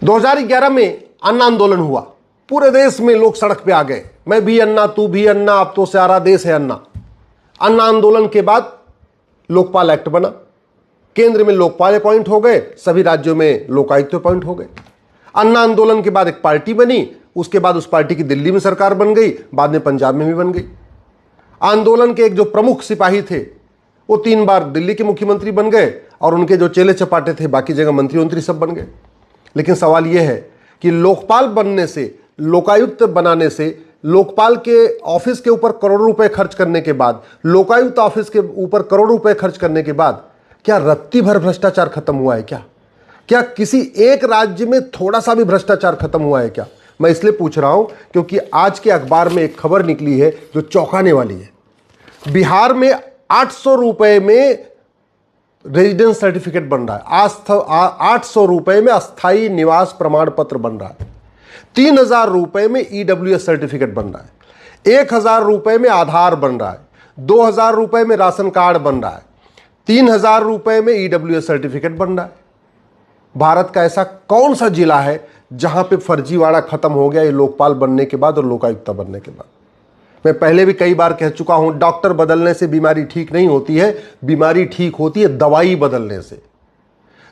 2011 में अन्ना आंदोलन हुआ, पूरे देश में लोग सड़क पे आ गए, मैं भी अन्ना तू भी अन्ना, अब तो सारा देश है अन्ना। अन्ना आंदोलन के बाद लोकपाल एक्ट बना, केंद्र में लोकपाल अपॉइंट हो गए, सभी राज्यों में लोकायुक्त अपॉइंट हो गए। अन्ना आंदोलन के बाद एक पार्टी बनी, उसके बाद उस पार्टी की दिल्ली में सरकार बन गई, बाद में पंजाब में भी बन गई। आंदोलन के एक जो प्रमुख सिपाही थे वो 3 बार दिल्ली के मुख्यमंत्री बन गए और उनके जो चेले चपाटे थे बाकी जगह मंत्री सब बन गए। लेकिन सवाल यह है कि लोकपाल बनने से, लोकायुक्त बनाने से, लोकपाल के ऑफिस के ऊपर करोड़ों रुपए खर्च करने के बाद, लोकायुक्त ऑफिस के ऊपर करोड़ों रुपए खर्च करने के बाद क्या रत्ती भर भ्रष्टाचार खत्म हुआ है? क्या किसी एक राज्य में थोड़ा सा भी भ्रष्टाचार खत्म हुआ है क्या? मैं इसलिए पूछ रहा हूं क्योंकि आज के अखबार में एक खबर निकली है जो चौंकाने वाली है। बिहार में 800 रुपए में रेजिडेंस सर्टिफिकेट बन रहा है, 800 रुपए में अस्थायी निवास प्रमाण पत्र बन रहा है, 3000 रुपए में ईडब्ल्यूएस सर्टिफिकेट बन रहा है, 1000 रुपए में आधार बन रहा है, 2000 रुपए में राशन कार्ड बन रहा है, 3000 रुपए में ईडब्ल्यूएस सर्टिफिकेट बन रहा है। भारत का ऐसा कौन सा जिला है जहां पे फर्जीवाड़ा खत्म हो गया ये लोकपाल बनने के बाद और लोकायुक्त बनने के बाद? मैं पहले भी कई बार कह चुका हूं, डॉक्टर बदलने से बीमारी ठीक नहीं होती है, बीमारी ठीक होती है दवाई बदलने से।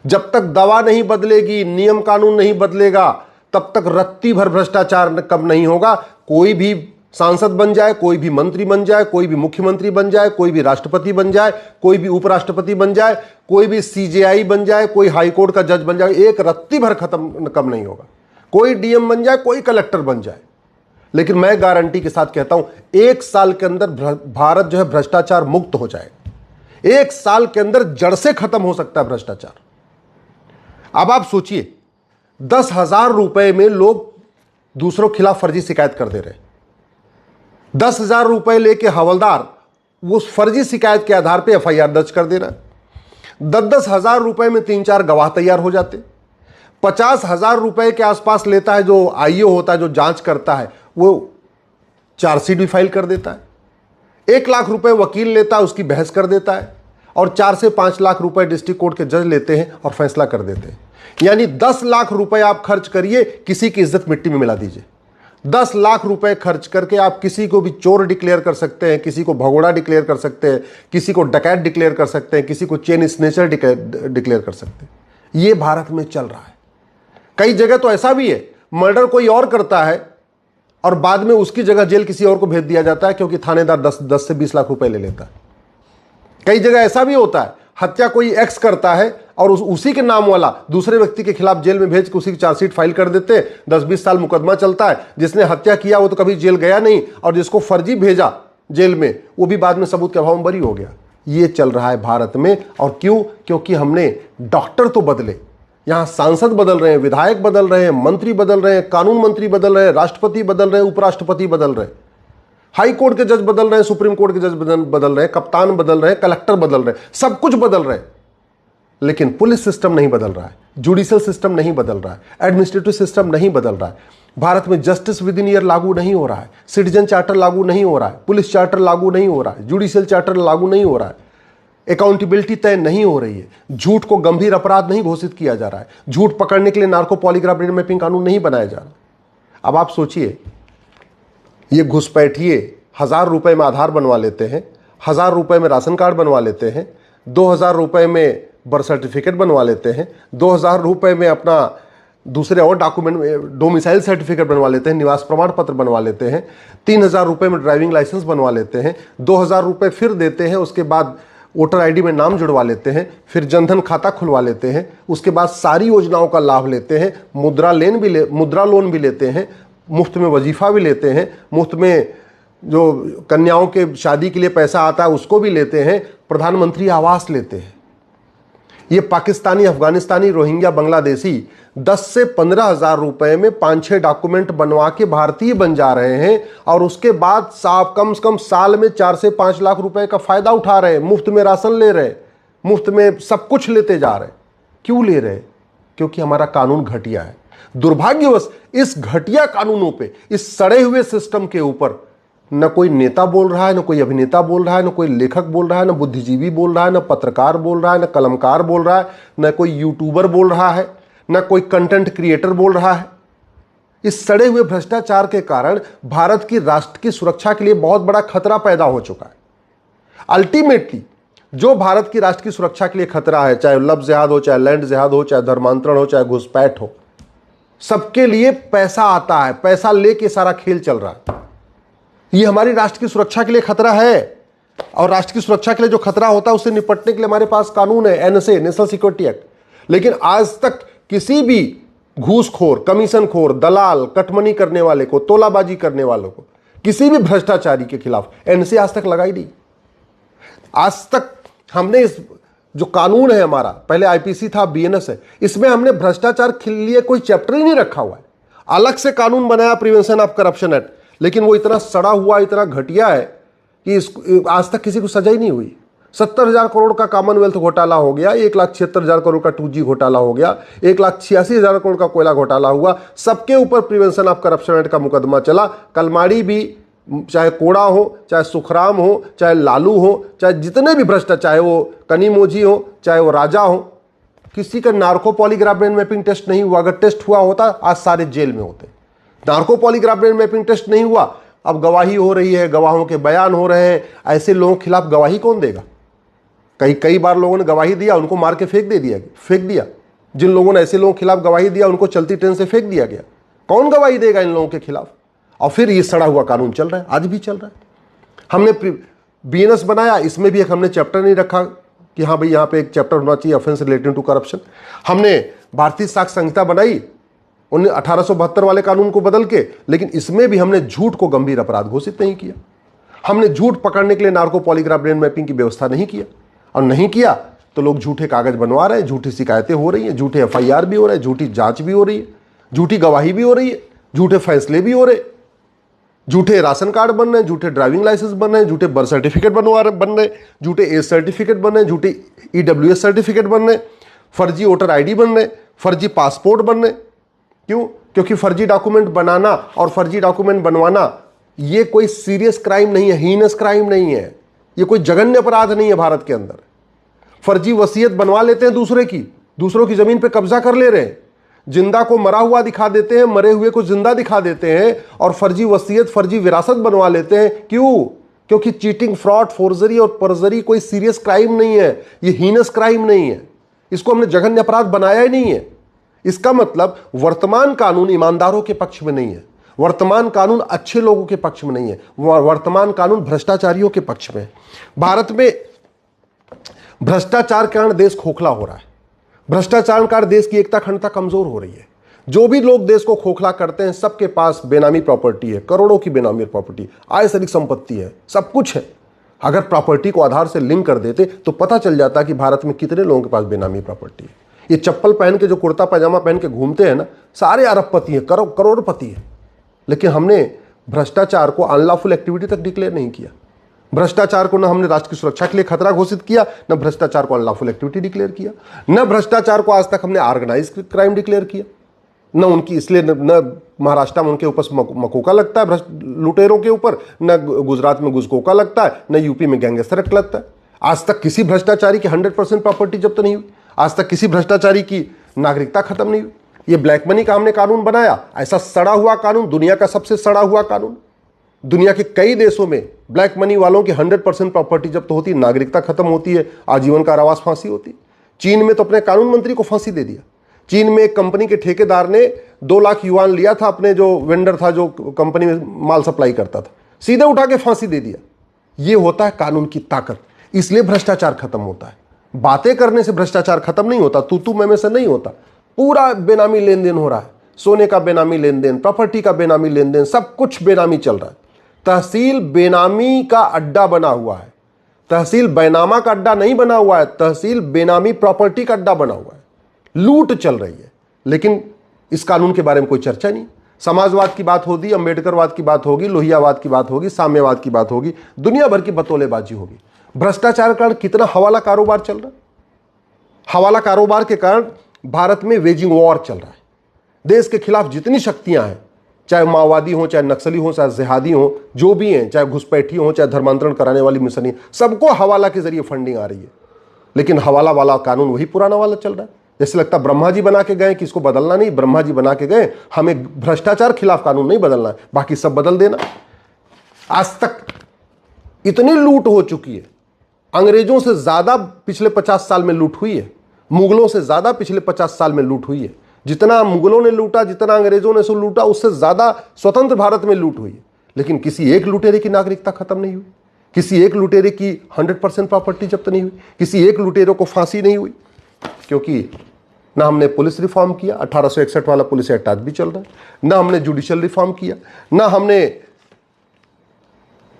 जब तक दवा नहीं बदलेगी, नियम कानून नहीं बदलेगा, तब तक रत्ती भर भ्रष्टाचार कम नहीं होगा। कोई भी सांसद बन जाए, कोई भी मंत्री बन जाए, कोई भी मुख्यमंत्री बन जाए, कोई भी राष्ट्रपति बन जाए, कोई भी उपराष्ट्रपति बन जाए, कोई भी सीजेआई बन जाए, कोई हाईकोर्ट का जज बन जाए, एक रत्ती भर कम नहीं होगा। कोई डीएम बन जाए, कोई कलेक्टर बन जाए, लेकिन मैं गारंटी के साथ कहता हूं 1 साल के अंदर भारत जो है भ्रष्टाचार मुक्त हो जाएगा। 1 साल के अंदर जड़ से खत्म हो सकता है भ्रष्टाचार। अब आप सोचिए, 10,000 रुपए में लोग दूसरों के खिलाफ फर्जी शिकायत कर दे रहे हैं। 10,000 रुपए लेके हवलदार उस फर्जी शिकायत के आधार पर एफआईआर दर्ज कर दे रहा है। 10-10 हजार रुपए में 3-4 गवाह तैयार हो जाते। 50,000 रुपए के आसपास लेता है जो आईओ होता है, जो जांच करता है, वो चार्जशीट भी फाइल कर देता है। 1 लाख रुपए वकील लेता है, उसकी बहस कर देता है, और 4 से 5 लाख रुपए डिस्ट्रिक्ट कोर्ट के जज लेते हैं और फैसला कर देते हैं। यानी 10 लाख रुपए आप खर्च करिए, किसी की इज्जत मिट्टी में मिला दीजिए। 10 लाख रुपए खर्च करके आप किसी को भी चोर डिक्लेयर कर सकते हैं, किसी को भगोड़ा डिक्लेयर कर सकते हैं, किसी को डकैत डिक्लेयर कर सकते हैं, किसी को चेन स्नेचर डिक्लेयर कर सकते हैं। ये भारत में चल रहा है। कई जगह तो ऐसा भी है, मर्डर कोई और करता है और बाद में उसकी जगह जेल किसी और को भेज दिया जाता है, क्योंकि थानेदार 10 से 20 लाख रुपए ले लेता है। कई जगह ऐसा भी होता है, हत्या कोई एक्स करता है और उसी के नाम वाला दूसरे व्यक्ति के खिलाफ जेल में भेज के उसी की चार्जशीट फाइल कर देते हैं। 10-20 साल मुकदमा चलता है। जिसने हत्या किया वो तो कभी जेल गया नहीं, और जिसको फर्जी भेजा जेल में वो भी बाद में सबूत के अभाव में बरी हो गया। ये चल रहा है भारत में। और क्यों? क्योंकि हमने डॉक्टर तो बदले, यहां सांसद बदल रहे हैं, विधायक बदल रहे हैं, मंत्री बदल रहे हैं, कानून मंत्री बदल रहे हैं, राष्ट्रपति बदल रहे हैं, उपराष्ट्रपति बदल रहे हैं, हाई कोर्ट के जज बदल रहे हैं, सुप्रीम कोर्ट के जज बदल रहे हैं, कप्तान बदल रहे हैं, कलेक्टर बदल रहे हैं, सब कुछ बदल रहे हैं। लेकिन पुलिस सिस्टम नहीं बदल रहा है, जुडिशियल सिस्टम नहीं बदल रहा है, एडमिनिस्ट्रेटिव सिस्टम नहीं बदल रहा है। भारत में जस्टिस विद इन ईयर लागू नहीं हो रहा है, सिटीजन चार्टर लागू नहीं हो रहा है, पुलिस चार्टर लागू नहीं हो रहा है, जुडिशियल चार्टर लागू नहीं हो रहा है, अकाउंटेबिलिटी तय नहीं हो रही है, झूठ को गंभीर अपराध नहीं घोषित किया जा रहा है, झूठ पकड़ने के लिए नार्को पॉलीग्राफ ब्रेन मैपिंग कानून नहीं बनाया जा रहा। अब आप सोचिए, ये घुसपैठिए 1000 रुपए में आधार बनवा लेते हैं, 1000 रुपए में राशन कार्ड बनवा लेते हैं, 2000 रुपए में बर्थ सर्टिफिकेट बनवा लेते हैं, 2000 रुपए में अपना दूसरे और डॉक्यूमेंट, डोमिसाइल सर्टिफिकेट बनवा लेते हैं, निवास प्रमाण पत्र बनवा लेते हैं, 3000 रुपए में ड्राइविंग लाइसेंस बनवा लेते हैं, 2000 रुपए फिर देते हैं, उसके बाद वोटर आईडी में नाम जुड़वा लेते हैं, फिर जनधन खाता खुलवा लेते हैं, उसके बाद सारी योजनाओं का लाभ लेते हैं, मुद्रा लोन भी लेते हैं, मुफ्त में वजीफा भी लेते हैं, मुफ्त में जो कन्याओं के शादी के लिए पैसा आता है उसको भी लेते हैं, प्रधानमंत्री आवास लेते हैं। ये पाकिस्तानी, अफगानिस्तानी, रोहिंग्या, बांग्लादेशी 10 से 15 हजार रुपए में 5-6 डॉक्यूमेंट बनवा के भारतीय बन जा रहे हैं, और उसके बाद साहब कम से कम साल में 4 से 5 लाख रुपए का फायदा उठा रहे हैं, मुफ्त में राशन ले रहे हैं, मुफ्त में सब कुछ लेते जा रहे हैं। क्यों ले रहे हैं? क्योंकि हमारा कानून घटिया है। दुर्भाग्यवश इस घटिया कानूनों पे, इस सड़े हुए सिस्टम के ऊपर न कोई नेता बोल रहा है, न कोई अभिनेता बोल रहा है, न कोई लेखक बोल रहा है, न बुद्धिजीवी बोल रहा है, न पत्रकार बोल रहा है, न कलमकार बोल रहा है, न कोई यूट्यूबर बोल रहा है, ना कोई कंटेंट क्रिएटर बोल रहा है। इस सड़े हुए भ्रष्टाचार के कारण भारत की राष्ट्र की सुरक्षा के लिए बहुत बड़ा खतरा पैदा हो चुका है। अल्टीमेटली जो भारत की राष्ट्र की सुरक्षा के लिए खतरा है, चाहे लव जिहाद हो, चाहे लैंड जिहाद हो, चाहे धर्मांतरण हो, चाहे घुसपैठ हो, सबके लिए पैसा आता है। पैसा लेके सारा खेल चल रहा है। ये हमारी राष्ट्र की सुरक्षा के लिए खतरा है, और राष्ट्र की सुरक्षा के लिए जो खतरा होता है उससे निपटने के लिए हमारे पास कानून है, एनएसए, नेशनल सिक्योरिटी एक्ट। लेकिन आज तक किसी भी घूसखोर, कमीशनखोर, दलाल, कटमनी करने वाले को, तोलाबाजी करने वालों को, किसी भी भ्रष्टाचारी के खिलाफ एनएसए आज तक लगाई नहीं। आज तक हमने इस जो कानून है हमारा, पहले आईपीसी था, बीएनएस है, इसमें हमने भ्रष्टाचार के लिए कोई चैप्टर ही नहीं रखा हुआ है। अलग से कानून बनाया, प्रिवेंशन ऑफ करप्शन एक्ट, लेकिन वो इतना सड़ा हुआ, इतना घटिया है कि आज तक किसी को सजा ही नहीं हुई। 70,000 करोड़ का कॉमनवेल्थ घोटाला हो गया, 1,76,000 करोड़ का 2G घोटाला हो गया, 1,86,000 करोड़ का कोयला घोटाला हुआ। सबके ऊपर प्रिवेंशन ऑफ करप्शन एक्ट का मुकदमा चला। कलमाड़ी भी, चाहे कोड़ा हो, चाहे सुखराम हो, चाहे लालू हो, चाहे जितने भी भ्रष्टाचार, चाहे वो कनीमोजी हो, चाहे वो राजा हो, किसी का narco polygraph brain mapping test नहीं हुआ। अगर टेस्ट हुआ होता आज सारे जेल में होते। Narco polygraph brain mapping test नहीं हुआ, अब गवाही हो रही है, गवाहों के बयान हो रहे हैं। ऐसे लोगों के खिलाफ गवाही कौन देगा? कई बार लोगों ने गवाही दिया, उनको मार के फेंक दिया। जिन लोगों ने ऐसे लोगों के खिलाफ गवाही दिया उनको चलती ट्रेन से फेंक दिया गया। कौन गवाही देगा इन लोगों के खिलाफ? और फिर ये सड़ा हुआ कानून चल रहा है, आज भी चल रहा है। हमने बीएनएस बनाया, इसमें भी एक हमने चैप्टर नहीं रखा कि हाँ भाई यहाँ पे एक चैप्टर होना चाहिए ऑफेंस रिलेटिंग टू करप्शन। हमने भारतीय साक्ष्य संहिता बनाई 1872 वाले कानून को बदल के, लेकिन इसमें भी हमने झूठ को गंभीर अपराध घोषित नहीं किया। हमने झूठ पकड़ने के लिए नार्को पॉलीग्राफ ब्रेन मैपिंग की व्यवस्था नहीं किया, और नहीं किया तो लोग झूठे कागज बनवा रहे हैं, झूठी शिकायतें हो रही हैं, झूठे एफआईआर भी हो रहे हैं, झूठी जांच भी हो रही है, झूठी गवाही भी हो रही है, झूठे फैसले भी हो रहे, झूठे राशन कार्ड बन रहे हैं, झूठे ड्राइविंग लाइसेंस बन रहे हैं, झूठे बर्थ सर्टिफिकेट बन रहे, झूठे एज सर्टिफिकेट बन रहे, झूठे ईडब्ल्यूएस सर्टिफिकेट बन रहे, फर्जी वोटर आईडी बन रहे, फर्जी पासपोर्ट बन रहे। क्यों? क्योंकि फर्जी डॉक्यूमेंट बनाना और फर्जी डॉक्यूमेंट बनवाना ये कोई सीरियस क्राइम नहीं है, हीनस क्राइम नहीं है, ये कोई जघन्य अपराध नहीं है भारत के अंदर। फर्जी वसीयत बनवा लेते हैं दूसरों की जमीन पे कब्जा कर ले रहे हैं, जिंदा को मरा हुआ दिखा देते हैं, मरे हुए को जिंदा दिखा देते हैं, और फर्जी वसीयत, फर्जी विरासत बनवा लेते हैं। क्यों? क्योंकि चीटिंग, फ्रॉड, फोर्जरी और परजरी कोई सीरियस क्राइम नहीं है, ये हीनस क्राइम नहीं है, इसको हमने जघन्य अपराध बनाया ही नहीं है। इसका मतलब वर्तमान कानून ईमानदारों के पक्ष में नहीं है, वर्तमान कानून अच्छे लोगों के पक्ष में नहीं है, वर्तमान कानून भ्रष्टाचारियों के पक्ष में है। भारत में भ्रष्टाचार के कारण देश खोखला हो रहा है, भ्रष्टाचार के कारण देश की एकता अखंडता कमजोर हो रही है। जो भी लोग देश को खोखला करते हैं सबके पास बेनामी प्रॉपर्टी है, करोड़ों की बेनामी प्रॉपर्टी, आय से अधिक संपत्ति है, सब कुछ है। अगर प्रॉपर्टी को आधार से लिंक कर देते तो पता चल जाता कि भारत में कितने लोगों के पास बेनामी प्रॉपर्टी है। ये चप्पल पहन के, जो कुर्ता पैजामा पहन के घूमते हैं ना, सारे अरबपति हैं, करोड़पति हैं। लेकिन हमने भ्रष्टाचार को अनलॉफुल एक्टिविटी तक डिक्लेयर नहीं किया। भ्रष्टाचार को न हमने राष्ट्र की सुरक्षा के लिए खतरा घोषित किया, न भ्रष्टाचार को अनलॉफुल एक्टिविटी डिक्लेयर किया, न भ्रष्टाचार को आज तक हमने ऑर्गेनाइज क्राइम डिक्लेयर किया, न उनकी, इसलिए न महाराष्ट्र में उनके ऊपर मकोका लगता है लुटेरों के ऊपर, न गुजरात में गुजकोका लगता है, न यूपी में गैंगस्टर एक्ट लगता है। आज तक किसी भ्रष्टाचारी की 100% प्रॉपर्टी जब्त नहीं हुई, आज तक किसी भ्रष्टाचारी की नागरिकता खत्म नहीं हुई। ये ब्लैक मनी का हमने कानून बनाया, ऐसा सड़ा हुआ कानून, दुनिया का सबसे सड़ा हुआ कानून। दुनिया के कई देशों में ब्लैक मनी वालों की 100% प्रॉपर्टी जब्त होती है, नागरिकता खत्म होती है, आजीवन कारावास, फांसी होती है। चीन में तो अपने कानून मंत्री को फांसी दे दिया। चीन में एक कंपनी के ठेकेदार ने 2 लाख युआन लिया था, अपने जो वेंडर था, जो कंपनी में माल सप्लाई करता था, सीधे उठा के फांसी दे दिया। ये होता है कानून की ताकत, इसलिए भ्रष्टाचार खत्म होता है। बातें करने से भ्रष्टाचार खत्म नहीं होता, तू मैं से नहीं होता। पूरा बेनामी लेन देन हो रहा है, सोने का बेनामी लेन देन, प्रॉपर्टी का बेनामी लेन देन, सब कुछ बेनामी चल रहा है। तहसील बेनामी का अड्डा बना हुआ है, तहसील बैनामा का अड्डा नहीं बना हुआ है, तहसील बेनामी प्रॉपर्टी का अड्डा बना हुआ है। लूट चल रही है, लेकिन इस कानून के बारे में कोई चर्चा नहीं। समाजवाद की बात होगी, अंबेडकरवाद की बात होगी, लोहियावाद की बात होगी, साम्यवाद की बात होगी, दुनिया भर की बतौलेबाजी होगी। भ्रष्टाचार के कारण कितना हवाला कारोबार चल रहा है। हवाला कारोबार के कारण भारत में वेजिंग वॉर चल रहा है। देश के खिलाफ जितनी शक्तियां हैं, चाहे माओवादी हो, चाहे नक्सली हो, चाहे जिहादी हो, जो भी हैं, चाहे घुसपैठी हो, चाहे धर्मांतरण कराने वाली मिशनी, सबको हवाला के जरिए फंडिंग आ रही है। लेकिन हवाला वाला कानून वही पुराना वाला चल रहा है। जैसे लगता ब्रह्मा जी बना के गए कि इसको बदलना नहीं, ब्रह्मा जी बना के गए हमें भ्रष्टाचार खिलाफ कानून नहीं बदलना है, बाकी सब बदल देना। आज तक इतनी लूट हो चुकी है, अंग्रेजों से ज्यादा पिछले 50 साल में लूट हुई है, मुगलों से ज्यादा पिछले 50 साल में लूट हुई है। जितना मुगलों ने लूटा, जितना अंग्रेजों ने लूटा, उससे ज्यादा स्वतंत्र भारत में लूट हुई है। लेकिन किसी एक लुटेरे की नागरिकता खत्म नहीं हुई, किसी एक लुटेरे की 100% प्रॉपर्टी जब्त नहीं हुई, किसी एक लुटेरों को फांसी नहीं हुई। क्योंकि ना हमने पुलिस रिफॉर्म किया, 1861 वाला पुलिस एक्ट आज भी चल रहा है, ना हमने जुडिशियल रिफॉर्म किया, ना हमने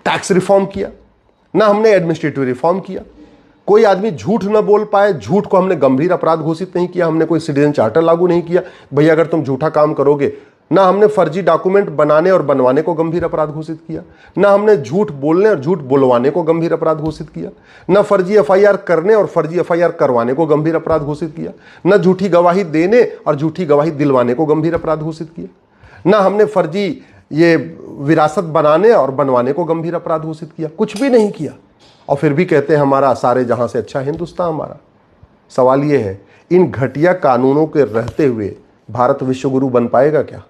टैक्स रिफॉर्म किया, ना हमने एडमिनिस्ट्रेटिव रिफॉर्म किया। कोई आदमी झूठ न बोल पाए, झूठ को हमने गंभीर अपराध घोषित नहीं किया, हमने कोई सिटीजन चार्टर लागू नहीं किया, भैया अगर तुम झूठा काम करोगे। ना हमने फर्जी डॉक्यूमेंट बनाने और बनवाने को गंभीर अपराध घोषित किया, ना हमने झूठ बोलने और झूठ बुलवाने को गंभीर अपराध घोषित किया, ना फर्जी एफआईआर करने और फर्जी एफआईआर करवाने को गंभीर अपराध घोषित किया, ना झूठी गवाही देने और झूठी गवाही दिलवाने को गंभीर अपराध घोषित किया, ना हमने फर्जी ये विरासत बनाने और बनवाने को गंभीर अपराध घोषित किया। कुछ भी नहीं किया, और फिर भी कहते हैं हमारा सारे जहां से अच्छा हिंदुस्तान हमारा। सवाल यह है, इन घटिया कानूनों के रहते हुए भारत विश्वगुरु बन पाएगा क्या?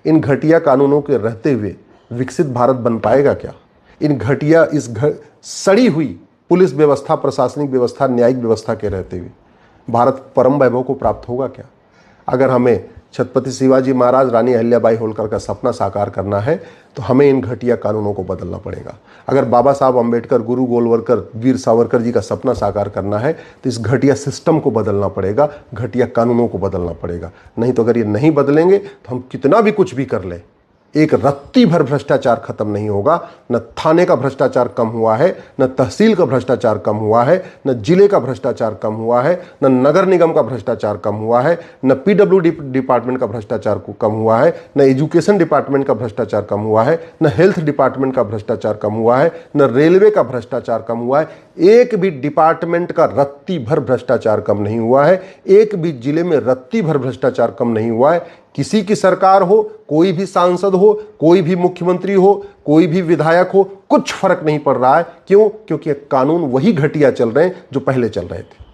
इन घटिया कानूनों के रहते हुए विकसित भारत बन पाएगा क्या? इन घटिया सड़ी हुई पुलिस व्यवस्था, प्रशासनिक व्यवस्था, न्यायिक व्यवस्था के रहते हुए भारत परम वैभव को प्राप्त होगा क्या? अगर हमें छत्रपति शिवाजी महाराज, रानी अहिल्याबाई होलकर का सपना साकार करना है तो हमें इन घटिया कानूनों को बदलना पड़ेगा। अगर बाबा साहब अम्बेडकर, गुरु गोलवलकर, वीर सावरकर जी का सपना साकार करना है तो इस घटिया सिस्टम को बदलना पड़ेगा, घटिया कानूनों को बदलना पड़ेगा। नहीं तो अगर ये नहीं बदलेंगे तो हम कितना भी कुछ भी कर लें, एक रत्ती भर भ्रष्टाचार खत्म नहीं होगा। न थाने का भ्रष्टाचार कम हुआ है, न तहसील का भ्रष्टाचार कम हुआ है, न जिले का भ्रष्टाचार कम हुआ है, न नगर निगम का भ्रष्टाचार कम हुआ है, न पीडब्ल्यूडी डिपार्टमेंट का भ्रष्टाचार कम हुआ है, न एजुकेशन डिपार्टमेंट का भ्रष्टाचार कम हुआ है, न हेल्थ डिपार्टमेंट का भ्रष्टाचार कम हुआ है, न रेलवे का भ्रष्टाचार कम हुआ है। एक भी डिपार्टमेंट का रत्ती भर भ्रष्टाचार कम नहीं हुआ है, एक भी जिले में रत्ती भर भ्रष्टाचार कम नहीं हुआ है। किसी की सरकार हो, कोई भी सांसद हो, कोई भी मुख्यमंत्री हो, कोई भी विधायक हो, कुछ फर्क नहीं पड़ रहा है। क्यों? क्योंकि कानून वही घटिया चल रहे हैं जो पहले चल रहे थे।